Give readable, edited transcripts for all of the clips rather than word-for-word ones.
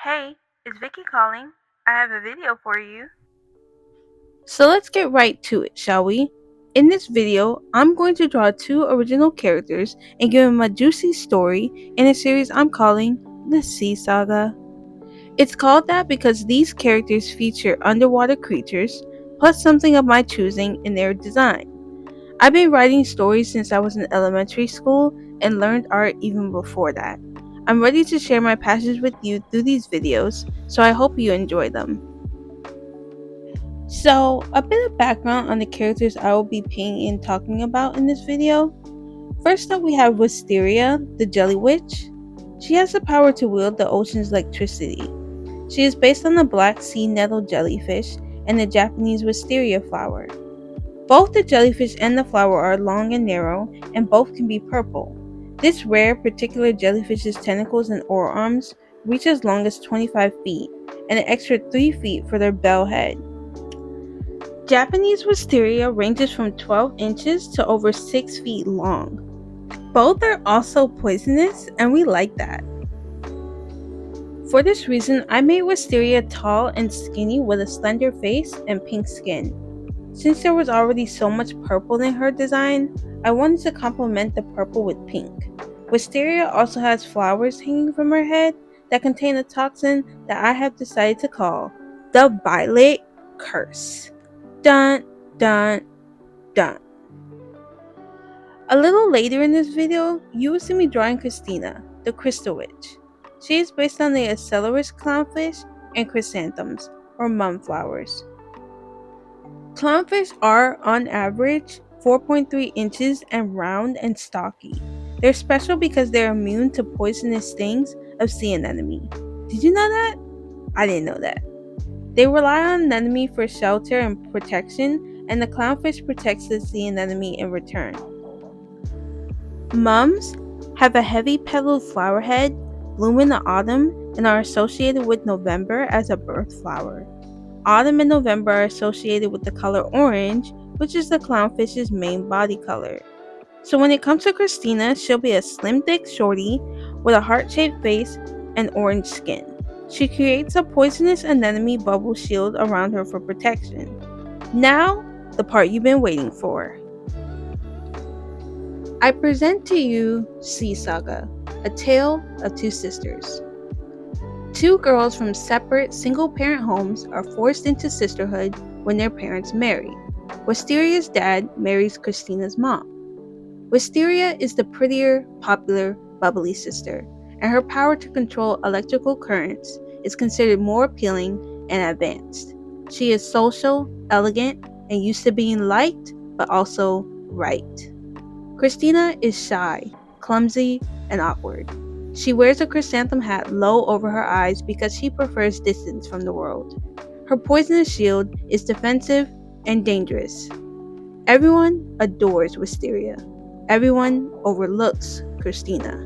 Hey, it's Vicky calling. I have a video for you. So let's get right to it, shall we? In this video, I'm going to draw two original characters and give them a juicy story in a series I'm calling the Sea Saga. It's called that because these characters feature underwater creatures, plus something of my choosing in their design. I've been writing stories since I was in elementary school and learned art even before that. I'm ready to share my passions with you through these videos, so I hope you enjoy them. So, a bit of background on the characters I will be painting and talking about in this video. First up, we have Wisteria, the Jelly Witch. She has the power to wield the ocean's electricity. She is based on the black sea nettle jellyfish and the Japanese wisteria flower. Both the jellyfish and the flower are long and narrow, and both can be purple. This rare particular jellyfish's tentacles and orearms reach as long as 25 feet, and an extra 3 feet for their bell head. Japanese wisteria ranges from 12 inches to over 6 feet long. Both are also poisonous, and we like that. For this reason, I made wisteria tall and skinny with a slender face and pink skin. Since there was already so much purple in her design, I wanted to complement the purple with pink. Wisteria also has flowers hanging from her head that contain a toxin that I have decided to call the Violet Curse. Dun dun dun. A little later in this video, you will see me drawing Christina, the Crystal Witch. She is based on the Accelerus clownfish and chrysanthemums, or mumflowers. Clownfish are, on average, 4.3 inches and round and stocky. They're special because they're immune to poisonous stings of sea anemone. Did you know that? I didn't know that. They rely on anemone for shelter and protection, and the clownfish protects the sea anemone in return. Mums have a heavy petaled flower head, bloom in the autumn, and are associated with November as a birth flower. Autumn and November are associated with the color orange, which is the clownfish's main body color. So when it comes to Christina, she'll be a slim thick shorty with a heart-shaped face and orange skin. She creates a poisonous anemone bubble shield around her for protection. Now, the part you've been waiting for. I present to you Sea Saga, a tale of two sisters. Two girls from separate single-parent homes are forced into sisterhood when their parents marry. Wisteria's dad marries Christina's mom. Wisteria is the prettier, popular, bubbly sister, and her power to control electrical currents is considered more appealing and advanced. She is social, elegant, and used to being liked, but also right. Christina is shy, clumsy, and awkward. She wears a chrysanthemum hat low over her eyes because she prefers distance from the world. Her poisonous shield is defensive and dangerous. Everyone adores Wisteria. Everyone overlooks Christina.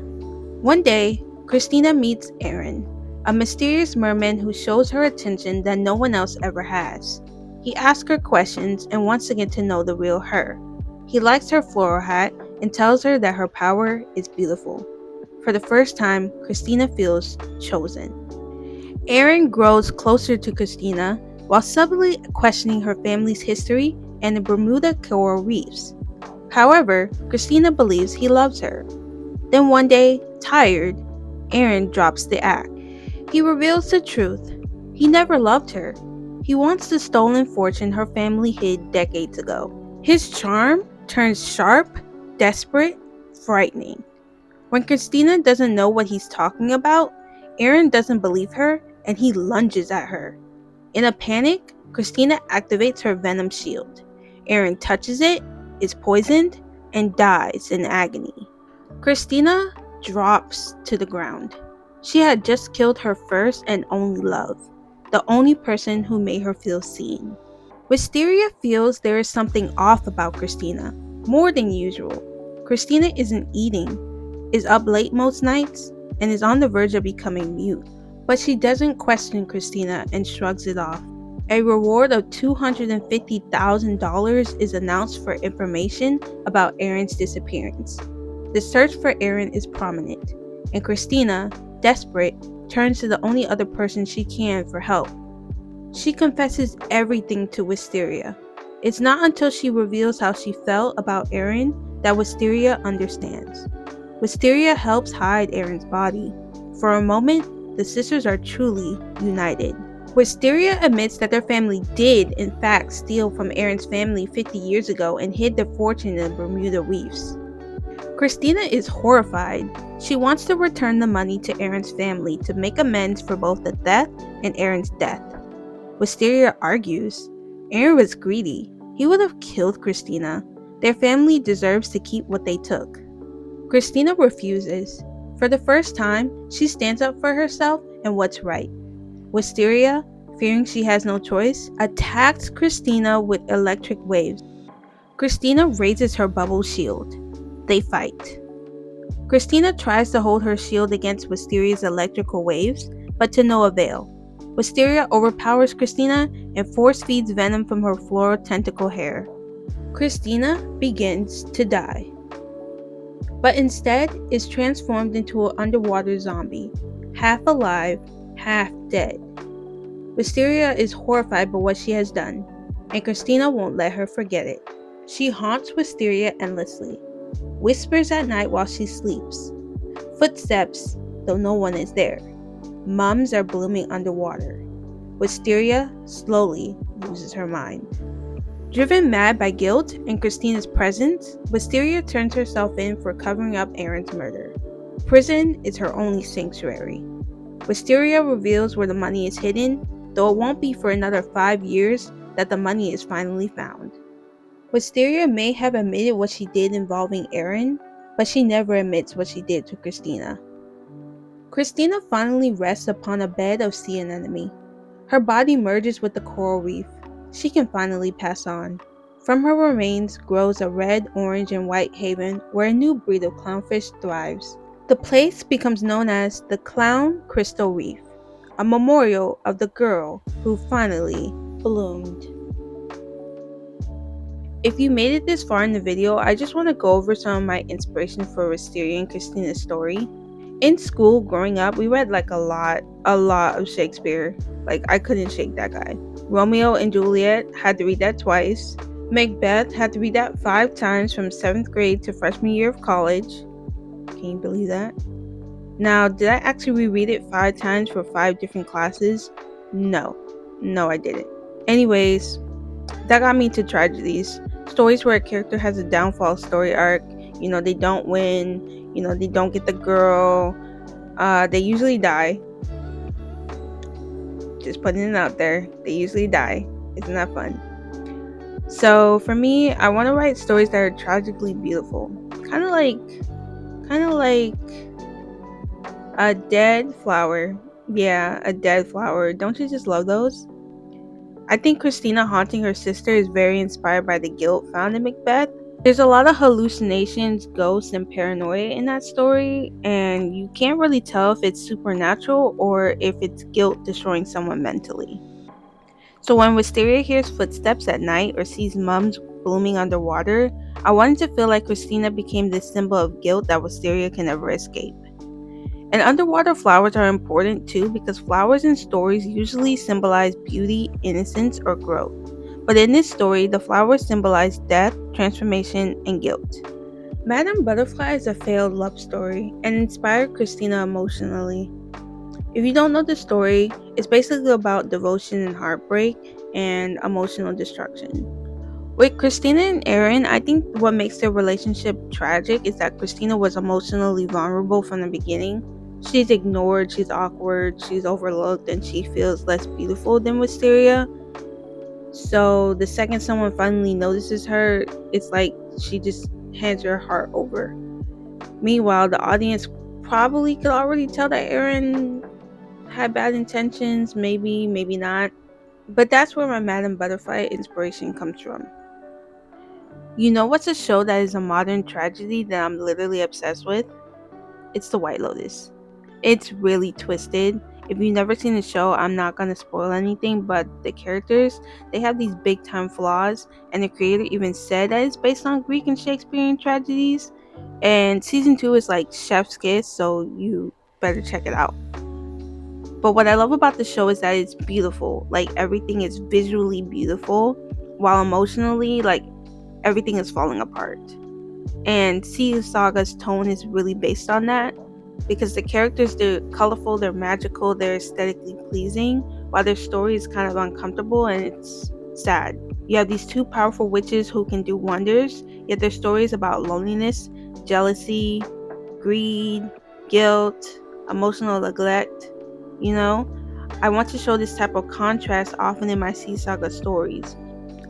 One day, Christina meets Aaron, a mysterious merman who shows her attention that no one else ever has. He asks her questions and wants to get to know the real her. He likes her floral hat and tells her that her power is beautiful. For the first time, Christina feels chosen. Aaron grows closer to Christina while subtly questioning her family's history and the Bermuda coral reefs. However, Christina believes he loves her. Then one day, tired, Aaron drops the act. He reveals the truth. He never loved her. He wants the stolen fortune her family hid decades ago. His charm turns sharp, desperate, frightening. When Christina doesn't know what he's talking about, Aaron doesn't believe her and he lunges at her. In a panic, Christina activates her venom shield. Aaron touches it, is poisoned, and dies in agony. Christina drops to the ground. She had just killed her first and only love, the only person who made her feel seen. Wisteria feels there is something off about Christina, more than usual. Christina isn't eating, is up late most nights, and is on the verge of becoming mute. But she doesn't question Christina and shrugs it off. A reward of $250,000 is announced for information about Aaron's disappearance. The search for Aaron is prominent, and Christina, desperate, turns to the only other person she can for help. She confesses everything to Wisteria. It's not until she reveals how she felt about Aaron that Wisteria understands. Wisteria helps hide Aaron's body. For a moment, the sisters are truly united. Wisteria admits that their family did, in fact, steal from Aaron's family 50 years ago and hid their fortune in the Bermuda Reefs. Christina is horrified. She wants to return the money to Aaron's family to make amends for both the theft and Aaron's death. Wisteria argues. Aaron was greedy. He would have killed Christina. Their family deserves to keep what they took. Christina refuses. For the first time, she stands up for herself and what's right. Wisteria, fearing she has no choice, attacks Christina with electric waves. Christina raises her bubble shield. They fight. Christina tries to hold her shield against Wisteria's electrical waves, but to no avail. Wisteria overpowers Christina and force feeds venom from her floral tentacle hair. Christina begins to die, but instead is transformed into an underwater zombie, half alive, half dead. Wisteria is horrified by what she has done, and Christina won't let her forget it. She haunts Wisteria endlessly, whispers at night while she sleeps. Footsteps, though no one is there. Mums are blooming underwater. Wisteria slowly loses her mind. Driven mad by guilt and Christina's presence, Wisteria turns herself in for covering up Aaron's murder. Prison is her only sanctuary. Wisteria reveals where the money is hidden, though it won't be for another 5 years that the money is finally found. Wisteria may have admitted what she did involving Aaron, but she never admits what she did to Christina. Christina finally rests upon a bed of sea anemone. Her body merges with the coral reef. She can finally pass on. From her remains grows a red, orange, and white haven where a new breed of clownfish thrives. The place becomes known as the Clown Crystal Reef, a memorial of the girl who finally bloomed. If you made it this far in the video, I just want to go over some of my inspiration for Wisteria and Christina's story. In school, growing up, we read like a lot of Shakespeare. Like, I couldn't shake that guy. Romeo and Juliet, had to read that twice. Macbeth, had to read that 5 times from 7th grade to freshman year of college. Can you believe that? Now, did I actually reread it 5 times for 5 different classes? No, I didn't. Anyways, that got me to tragedies. Stories where a character has a downfall story arc. They don't win. They don't get the girl. They usually die. Just putting it out there. They usually die. Isn't that fun? So for me, I want to write stories that are tragically beautiful. Kind of like a dead flower. Yeah, a dead flower. Don't you just love those? I think Christina haunting her sister is very inspired by the guilt found in Macbeth. There's a lot of hallucinations, ghosts, and paranoia in that story, and you can't really tell if it's supernatural or if it's guilt destroying someone mentally. So when Wisteria hears footsteps at night or sees mums blooming underwater, I wanted to feel like Christina became this symbol of guilt that Wisteria can never escape. And underwater flowers are important too because flowers in stories usually symbolize beauty, innocence, or growth. But in this story, the flowers symbolize death, transformation, and guilt. Madame Butterfly is a failed love story and inspired Christina emotionally. If you don't know the story, it's basically about devotion and heartbreak and emotional destruction. With Christina and Aaron, I think what makes their relationship tragic is that Christina was emotionally vulnerable from the beginning. She's ignored, she's awkward, she's overlooked, and she feels less beautiful than Wisteria. So the second someone finally notices her, it's like she just hands her heart over. Meanwhile, the audience probably could already tell that Aaron had bad intentions, maybe not. But that's where my Madame Butterfly inspiration comes from. You know what's a show that is a modern tragedy that I'm literally obsessed with? It's The White Lotus. It's really twisted. If you've never seen the show, I'm not gonna spoil anything, but the characters, they have these big time flaws, and the creator even said that it's based on Greek and Shakespearean tragedies. And season 2 is like chef's kiss, so you better check it out. But what I love about the show is that it's beautiful. Like everything is visually beautiful, while emotionally, like everything is falling apart. And Sea Saga's tone is really based on that because the characters, they're colorful, they're magical, they're aesthetically pleasing, while their story is kind of uncomfortable and it's sad. You have these two powerful witches who can do wonders, yet their story is about loneliness, jealousy, greed, guilt, emotional neglect. You know, I want to show this type of contrast often in my Sea Saga stories.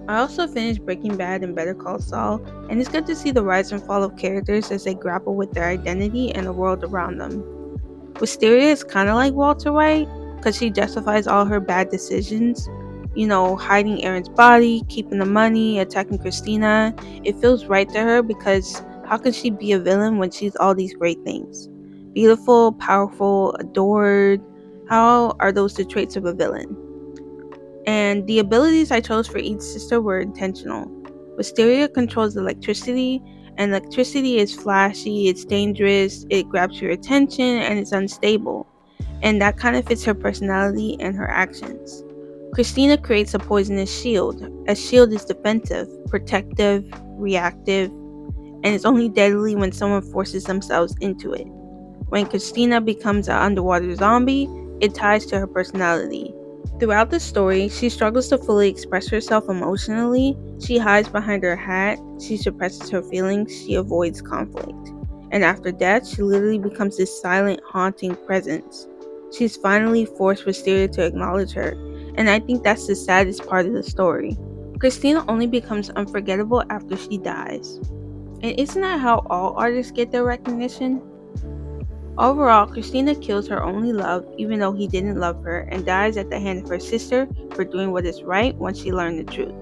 I also finished Breaking Bad and Better Call Saul, and it's good to see the rise and fall of characters as they grapple with their identity and the world around them. Wisteria is kind of like Walter White, because she justifies all her bad decisions. You know, hiding Aaron's body, keeping the money, attacking Christina. It feels right to her because how can she be a villain when she's all these great things? Beautiful, powerful, adored. How are those the traits of a villain? And the abilities I chose for each sister were intentional. Wisteria controls electricity, and electricity is flashy, it's dangerous, it grabs your attention, and it's unstable. And that kind of fits her personality and her actions. Christina creates a poisonous shield. A shield is defensive, protective, reactive, and it's only deadly when someone forces themselves into it. When Christina becomes an underwater zombie, it ties to her personality. Throughout the story, she struggles to fully express herself emotionally. She hides behind her hat, she suppresses her feelings, she avoids conflict. And after death, she literally becomes this silent, haunting presence. She's finally forced Wisteria to acknowledge her, and I think that's the saddest part of the story. Christina only becomes unforgettable after she dies. And isn't that how all artists get their recognition? Overall, Christina kills her only love, even though he didn't love her, and dies at the hand of her sister for doing what is right once she learned the truth.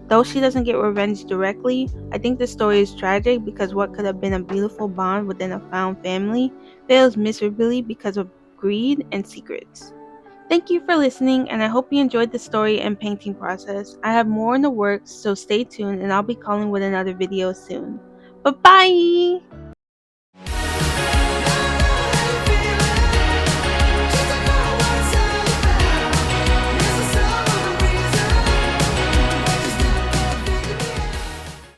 Though she doesn't get revenge directly, I think the story is tragic because what could have been a beautiful bond within a found family fails miserably because of greed and secrets. Thank you for listening, and I hope you enjoyed the story and painting process. I have more in the works, so stay tuned, and I'll be calling with another video soon. Bye bye!